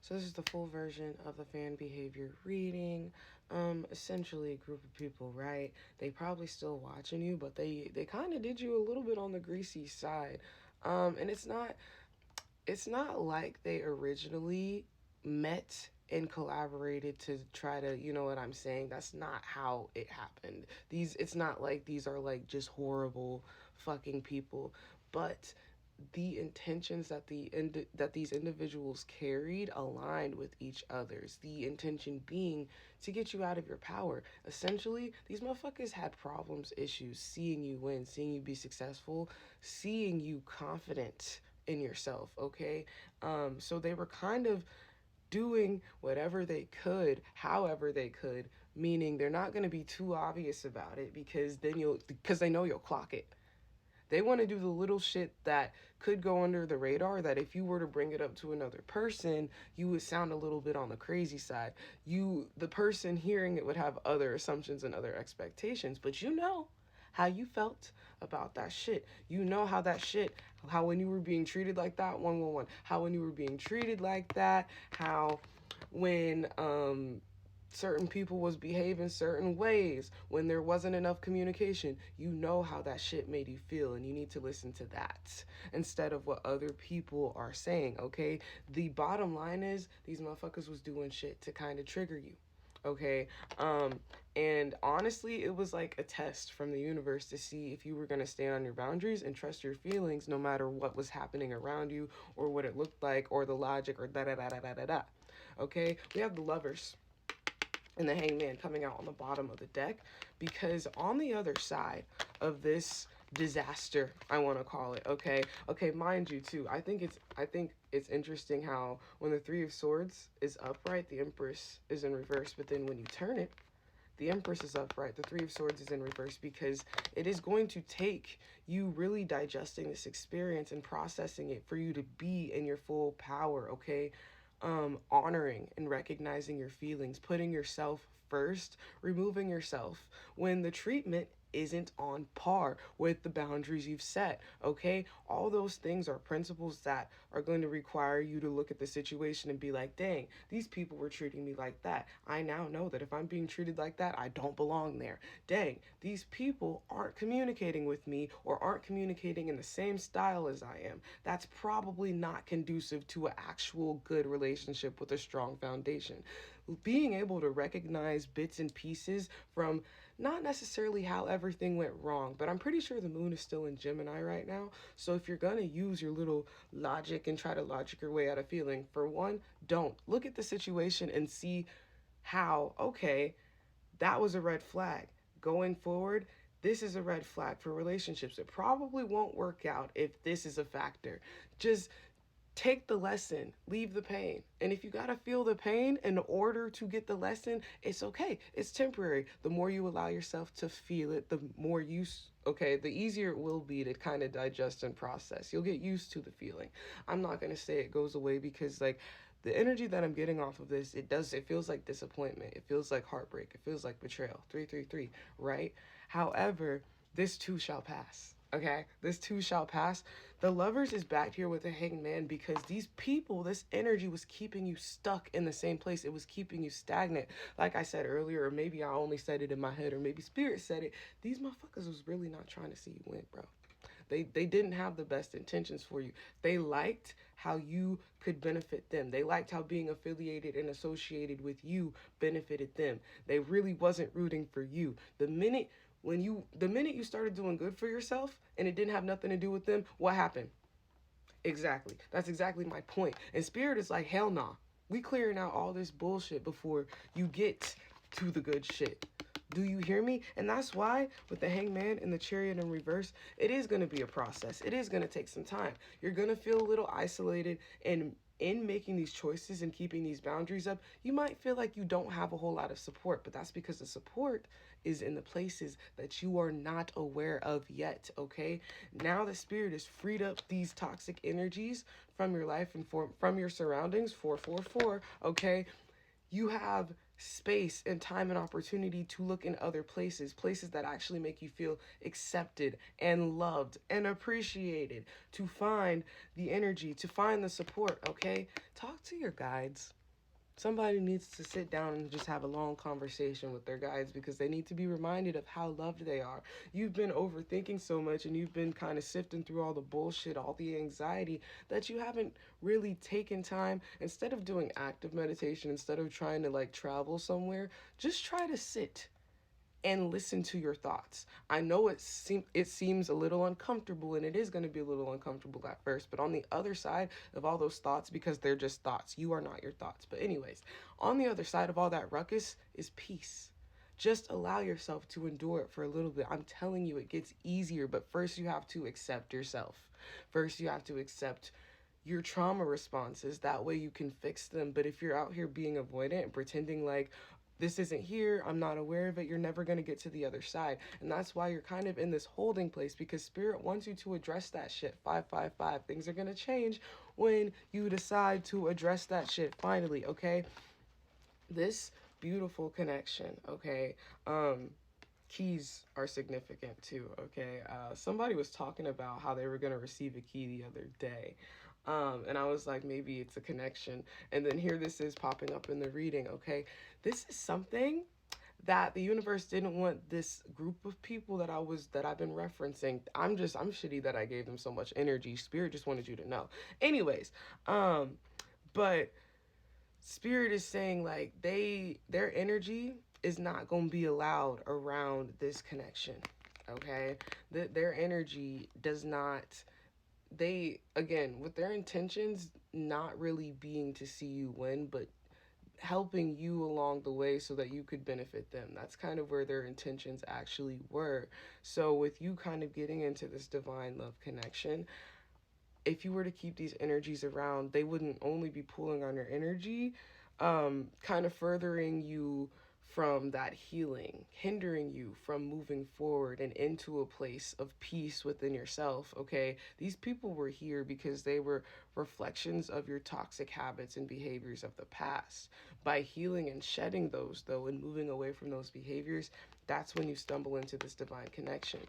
So this is the full version of the fan behavior reading. Essentially a group of people, right? They probably still watching you, but they kind of did you a little bit on the greasy side. And it's not like they originally met and collaborated to try to, you know what I'm saying? That's not how it happened. It's not like these are like just horrible fucking people, but the intentions that these individuals carried aligned with each other's. The intention being to get you out of your power. Essentially, these motherfuckers had problems, issues, seeing you win, seeing you be successful, seeing you confident in yourself. Okay, so they were kind of doing whatever they could, however they could, meaning they're not going to be too obvious about it because they know you'll clock it. They want to do the little shit that could go under the radar, that if you were to bring it up to another person, you would sound a little bit on the crazy side. The person hearing it would have other assumptions and other expectations, but you know how you felt about that shit. You know how that shit, how when you were being treated like that, 111, how when you were being treated like that, how when certain people was behaving certain ways, when there wasn't enough communication, you know how that shit made you feel, and you need to listen to that instead of what other people are saying. Okay, the bottom line is these motherfuckers was doing shit to kind of trigger you. Okay, um and honestly, it was like a test from the universe to see if you were going to stand on your boundaries and trust your feelings no matter what was happening around you or what it looked like or the logic or da da da da da da da. Okay, we have the Lovers and the Hangman coming out on the bottom of the deck, because on the other side of this disaster, I want to call it, okay, mind you too, I think it's interesting how when the Three of Swords is upright, the Empress is in reverse, but then when you turn it, the Empress is upright, the Three of Swords is in reverse, because it is going to take you really digesting this experience and processing it for you to be in your full power. Okay, honoring and recognizing your feelings, putting yourself first, removing yourself when the treatment isn't on par with the boundaries you've set. Okay, all those things are principles that are going to require you to look at the situation and be like, dang, these people were treating me like that. I now know that if I'm being treated like that, I don't belong there. Dang, these people aren't communicating with me or aren't communicating in the same style as I am. That's probably not conducive to an actual good relationship with a strong foundation. Being able to recognize bits and pieces from not necessarily how everything went wrong, but I'm pretty sure the moon is still in Gemini right now. So if you're gonna use your little logic and try to logic your way out of feeling, for one, don't. Look at the situation and see how, okay, that was a red flag. Going forward, this is a red flag for relationships. It probably won't work out if this is a factor. Just take the lesson, leave the pain. And if you got to feel the pain in order to get the lesson, it's okay. It's temporary. The more you allow yourself to feel it, the more okay, the easier it will be to kind of digest and process. You'll get used to the feeling. I'm not going to say it goes away, because like the energy that I'm getting off of this, it feels like disappointment. It feels like heartbreak. It feels like betrayal. 333, right? However, this too shall pass. Okay, this too shall pass. The Lovers is back here with the Hanged Man because these people, this energy was keeping you stuck in the same place. It was keeping you stagnant. Like I said earlier, or maybe I only said it in my head, or maybe Spirit said it. These motherfuckers was really not trying to see you win, bro. They didn't have the best intentions for you. They liked how you could benefit them. They liked how being affiliated and associated with you benefited them. They really wasn't rooting for you. The minute you started doing good for yourself and it didn't have nothing to do with them, what happened? Exactly. That's exactly my point. And Spirit is like, hell nah. We clearing out all this bullshit before you get to the good shit. Do you hear me? And that's why with the Hangman and the Chariot in reverse, it is going to be a process. It is going to take some time. You're going to feel a little isolated, and in making these choices and keeping these boundaries up, you might feel like you don't have a whole lot of support, but that's because the support is in the places that you are not aware of yet. Okay, now the Spirit has freed up these toxic energies from your life and from your surroundings. 444. Okay, you have space and time and opportunity to look in other places, places that actually make you feel accepted and loved and appreciated, to find the energy, to find the support, okay? Talk to your guides. Somebody needs to sit down and just have a long conversation with their guides because they need to be reminded of how loved they are. You've been overthinking so much and you've been kind of sifting through all the bullshit, all the anxiety, that you haven't really taken time. Instead of doing active meditation, instead of trying to like travel somewhere, just try to sit and listen to your thoughts. I know it seems a little uncomfortable, and it is going to be a little uncomfortable at first, but on the other side of all those thoughts, because they're just thoughts, you are not your thoughts. But anyways, on the other side of all that ruckus is peace. Just allow yourself to endure it for a little bit. I'm telling you, it gets easier, but first you have to accept yourself. First you have to accept your trauma responses. That way you can fix them. But if you're out here being avoidant and pretending like this isn't here, I'm not aware of it, you're never going to get to the other side. And that's why you're kind of in this holding place, because spirit wants you to address that shit. 555. Things are going to change when you decide to address that shit finally, okay? This beautiful connection, okay? Keys are significant too, okay? Somebody was talking about how they were going to receive a key the other day. And I was like, maybe it's a connection. And then here this is popping up in the reading, okay? This is something that the universe didn't want this group of people that I've been referencing. I'm shitty that I gave them so much energy. Spirit just wanted you to know. Anyways, but Spirit is saying like their energy is not going to be allowed around this connection. Okay? Their energy does not, they, again, with their intentions not really being to see you win, but helping you along the way so that you could benefit them. That's kind of where their intentions actually were. So with you kind of getting into this divine love connection, if you were to keep these energies around, they wouldn't only be pulling on your energy, kind of furthering you from that healing, hindering you from moving forward and into a place of peace within yourself, okay? These people were here because they were reflections of your toxic habits and behaviors of the past. By healing and shedding those, though, and moving away from those behaviors, that's when you stumble into this divine connection.